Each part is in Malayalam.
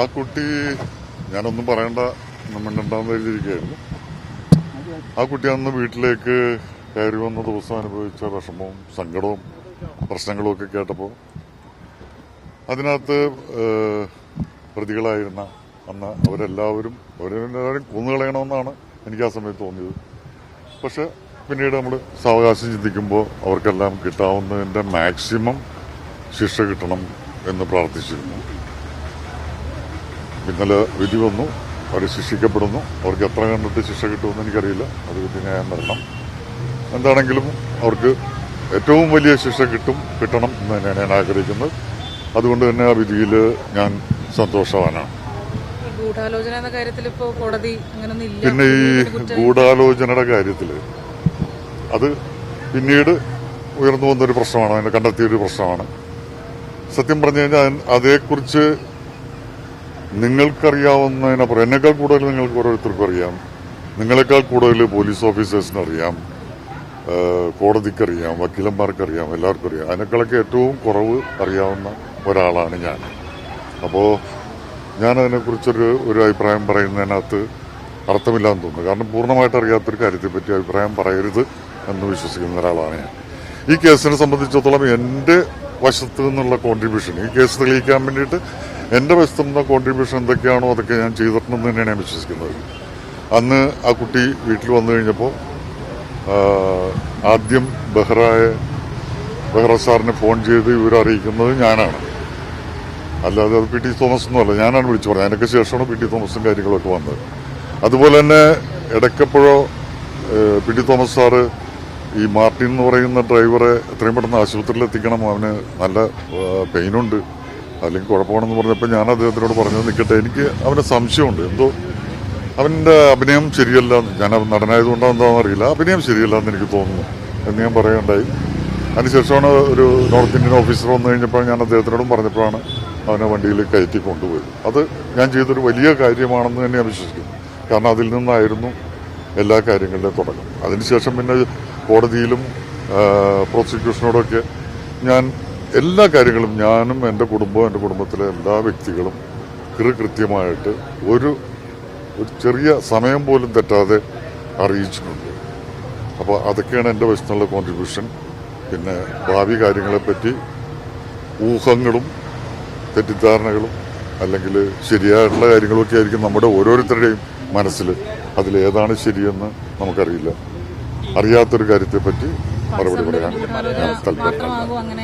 ആ കുട്ടി ഞാനൊന്നും പറയണ്ട മിണ്ടണ്ടെന്ന് എഴുതിയിരിക്കുകയായിരുന്നു. ആ കുട്ടി അന്ന് വീട്ടിലേക്ക് കയറി വന്ന ദിവസം അനുഭവിച്ച വിഷമവും സങ്കടവും പ്രശ്നങ്ങളും ഒക്കെ കേട്ടപ്പോൾ അതിനകത്ത് പ്രതികളായിരുന്ന അന്ന് അവരെല്ലാവരും കൊന്നുകളയണമെന്നാണ് എനിക്ക് ആ സമയത്ത് തോന്നിയത്. പക്ഷെ പിന്നീട് നമ്മൾ സാവകാശം ചിന്തിക്കുമ്പോൾ അവർക്കെല്ലാം കിട്ടാവുന്നതിൻ്റെ മാക്സിമം ശിക്ഷ കിട്ടണം എന്ന് പ്രാർത്ഥിച്ചിരുന്നു. ഇന്നലെ വിധി വന്നു, അവർ ശിക്ഷിക്കപ്പെടുന്നു. അവർക്ക് എത്ര കണ്ടിട്ട് ശിക്ഷ കിട്ടുമെന്ന് എനിക്കറിയില്ല, അത് വിധിന്യായം വരണം. എന്താണെങ്കിലും അവർക്ക് ഏറ്റവും വലിയ ശിക്ഷ കിട്ടണം എന്ന് തന്നെയാണ് ഞാൻ ആഗ്രഹിക്കുന്നത്. അതുകൊണ്ട് തന്നെ ആ വിധിയിൽ ഞാൻ സന്തോഷവാനാണ്. പിന്നെ ഈ ഗൂഢാലോചനയുടെ കാര്യത്തിൽ അത് പിന്നീട് ഉയർന്നു വന്നൊരു പ്രശ്നമാണ്, അതിനെ കണ്ടെത്തിയൊരു പ്രശ്നമാണ്. സത്യം പറഞ്ഞു കഴിഞ്ഞാൽ അതേക്കുറിച്ച് നിങ്ങൾക്കറിയാവുന്നതിനപ്പുറം എന്നേക്കാൾ കൂടുതൽ നിങ്ങൾക്ക് ഓരോരുത്തർക്കും അറിയാം. നിങ്ങളെക്കാൾ കൂടുതൽ പോലീസ് ഓഫീസേഴ്സിനറിയാം, കോടതിക്കറിയാം, വക്കീലന്മാർക്കറിയാം, എല്ലാവർക്കും അറിയാം. അതിനേക്കാളൊക്കെ ഏറ്റവും കുറവ് അറിയാവുന്ന ഒരാളാണ് ഞാൻ. അപ്പോൾ ഞാനതിനെക്കുറിച്ചൊരു അഭിപ്രായം പറയുന്നതിനകത്ത് അർത്ഥമില്ലാന്ന് തോന്നുന്നു. കാരണം പൂർണ്ണമായിട്ട് അറിയാത്തൊരു കാര്യത്തെപ്പറ്റി അഭിപ്രായം പറയരുത് എന്ന് വിശ്വസിക്കുന്ന ഒരാളാണ് ഞാൻ. ഈ കേസിനെ സംബന്ധിച്ചിടത്തോളം എൻ്റെ വശത്തു നിന്നുള്ള കോൺട്രിബ്യൂഷൻ, ഈ കേസ് തെളിയിക്കാൻ വേണ്ടിയിട്ട് എൻ്റെ വശത്തു നിന്ന കോൺട്രിബ്യൂഷൻ എന്തൊക്കെയാണോ അതൊക്കെ ഞാൻ ചെയ്തിട്ടുണ്ടെന്ന് തന്നെയാണ് ഞാൻ വിശ്വസിക്കുന്നത്. അന്ന് ആ കുട്ടി വീട്ടിൽ വന്നു കഴിഞ്ഞപ്പോൾ ആദ്യം ബെഹ്റ സാറിനെ ഫോൺ ചെയ്ത് ഇവരെ അറിയിക്കുന്നത് ഞാനാണ്. അല്ലാതെ അത് പി.ടി. തോമസ് ഒന്നുമല്ല, ഞാനാണ് വിളിച്ചു പറഞ്ഞത്. അതിനൊക്കെ ശേഷമാണ് പി.ടി. തോമസും കാര്യങ്ങളൊക്കെ വന്നത്. അതുപോലെ തന്നെ ഇടയ്ക്കപ്പോഴോ പി.ടി. തോമസ് സാറ് ഈ മാർട്ടിൻ എന്ന് പറയുന്ന ഡ്രൈവറെ എത്രയും പെട്ടെന്ന് ആശുപത്രിയിൽ എത്തിക്കണം, അവന് നല്ല പെയിനുണ്ട്, അല്ലെങ്കിൽ കുഴപ്പമാണെന്ന് പറഞ്ഞപ്പോൾ ഞാൻ അദ്ദേഹത്തിനോട് പറഞ്ഞത് നിൽക്കട്ടെ, എനിക്ക് അവന് സംശയമുണ്ട്, എന്തോ അവൻ്റെ അഭിനയം ശരിയല്ല, ഞാൻ നടനായതുകൊണ്ടോ എന്താണെന്ന് അറിയില്ല, അഭിനയം ശരിയല്ല എന്ന് എനിക്ക് തോന്നുന്നു എന്ന് ഞാൻ പറയുകയുണ്ടായി. അതിനുശേഷമാണ് ഒരു നോർത്ത് ഇന്ത്യൻ ഓഫീസർ വന്നു കഴിഞ്ഞപ്പോൾ ഞാൻ അദ്ദേഹത്തിനോടും പറഞ്ഞപ്പോഴാണ് അവനെ വണ്ടിയിൽ കയറ്റി കൊണ്ടുപോയത്. അത് ഞാൻ ചെയ്തൊരു വലിയ കാര്യമാണെന്ന് തന്നെ ഞാൻ വിശ്വസിക്കുന്നു. കാരണം അതിൽ നിന്നായിരുന്നു എല്ലാ കാര്യങ്ങളുടെയും തുടക്കം. അതിനുശേഷം പിന്നെ കോടതിയിലും പ്രോസിക്യൂഷനോടൊക്കെ ഞാൻ എല്ലാ കാര്യങ്ങളും, ഞാനും എൻ്റെ കുടുംബവും എൻ്റെ കുടുംബത്തിലെ എല്ലാ വ്യക്തികളും കൃത്യമായിട്ട് ഒരു ചെറിയ സമയം പോലും തെറ്റാതെ അറിയിച്ചിട്ടുണ്ട്. അപ്പോൾ അതൊക്കെയാണ് എൻ്റെ വശത്തുള്ള കോൺട്രിബ്യൂഷൻ. പിന്നെ ഭാവി കാര്യങ്ങളെപ്പറ്റി ഊഹങ്ങളും തെറ്റിദ്ധാരണകളും അല്ലെങ്കിൽ ശരിയായിട്ടുള്ള കാര്യങ്ങളൊക്കെ ആയിരിക്കും നമ്മുടെ ഓരോരുത്തരുടെയും മനസ്സിൽ. അതിലേതാണ് ശരിയെന്ന് നമുക്കറിയില്ല. അറിയാത്തൊരു കാര്യത്തെപ്പറ്റി മറുപടി പറയാൻ ഞാൻ താല്പര്യമില്ല.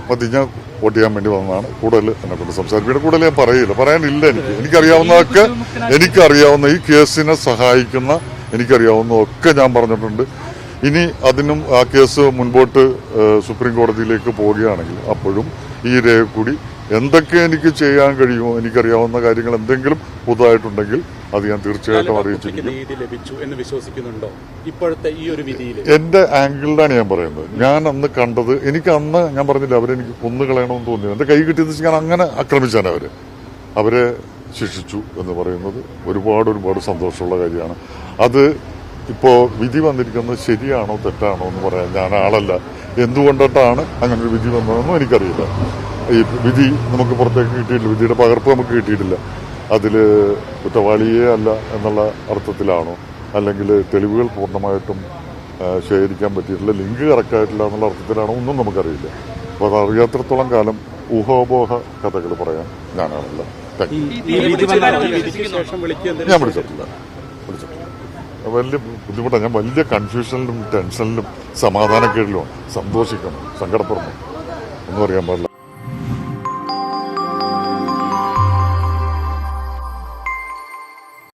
മതി, ഞാൻ വോട്ട് ചെയ്യാൻ വേണ്ടി വന്നതാണ്. കൂടുതൽ എന്നെ കൊണ്ട് സംസാരിക്കും, കൂടുതൽ ഞാൻ പറയില്ല, പറയാനില്ല. എനിക്കറിയാവുന്ന ഈ കേസിനെ സഹായിക്കുന്ന എനിക്കറിയാവുന്നതൊക്കെ ഞാൻ പറഞ്ഞിട്ടുണ്ട്. ഇനി അതിനും ആ കേസ് മുൻപോട്ട് സുപ്രീം കോടതിയിലേക്ക് പോവുകയാണെങ്കിൽ അപ്പോഴും ഈ രേഖ കൂടി എന്തൊക്കെ എനിക്ക് ചെയ്യാൻ കഴിയുമോ, എനിക്കറിയാവുന്ന കാര്യങ്ങൾ എന്തെങ്കിലും പുതുതായിട്ടുണ്ടെങ്കിൽ അത് ഞാൻ തീർച്ചയായിട്ടും അറിയിച്ചിരിക്കും. എന്റെ ആംഗിളിലാണ് ഞാൻ പറയുന്നത്. ഞാൻ അന്ന് കണ്ടത്, എനിക്ക് അന്ന് ഞാൻ പറഞ്ഞില്ല അവരെനിക്ക് കൊന്നുകളയണമെന്ന് തോന്നിയത്. എന്റെ കൈ കിട്ടിയെന്ന് വെച്ചാൽ ഞാൻ അങ്ങനെ ആക്രമിച്ചാണ് അവരെ ശിക്ഷിച്ചു എന്ന് പറയുന്നത് ഒരുപാട് സന്തോഷമുള്ള കാര്യമാണ്. അത് ഇപ്പോൾ വിധി വന്നിരിക്കുന്നത് ശരിയാണോ തെറ്റാണോ എന്ന് പറയാൻ ഞാൻ ആളല്ല. എന്തുകൊണ്ടിട്ടാണ് അങ്ങനൊരു വിധി വന്നതെന്നും എനിക്കറിയില്ല. ഈ വിധി നമുക്ക് പുറത്തേക്ക് കിട്ടിയിട്ടില്ല, വിധിയുടെ പകർപ്പ് നമുക്ക് കിട്ടിയിട്ടില്ല. അതിൽ കുറ്റവാളിയേ അല്ല എന്നുള്ള അർത്ഥത്തിലാണോ, അല്ലെങ്കിൽ തെളിവുകൾ പൂർണ്ണമായിട്ടും ശേഖരിക്കാൻ പറ്റിയിട്ടില്ല, ലിങ്ക് കറക്റ്റായിട്ടില്ല എന്നുള്ള അർത്ഥത്തിലാണോ ഒന്നും നമുക്കറിയില്ല. അപ്പോൾ അത് അറിയാത്രത്തോളം കാലം ഊഹാപോഹ കഥകൾ പറയാൻ ഞാനാണല്ല. ഞാൻ വിളിച്ചിട്ടില്ല. വലിയ ബുദ്ധിമുട്ടാണ്. ഞാൻ വലിയ കൺഫ്യൂഷനിലും ടെൻഷനിലും സമാധാനക്കേടിലുമാണ്. സന്തോഷിക്കണം, സങ്കടപ്പെടണം ഒന്നും അറിയാൻ പാടില്ല.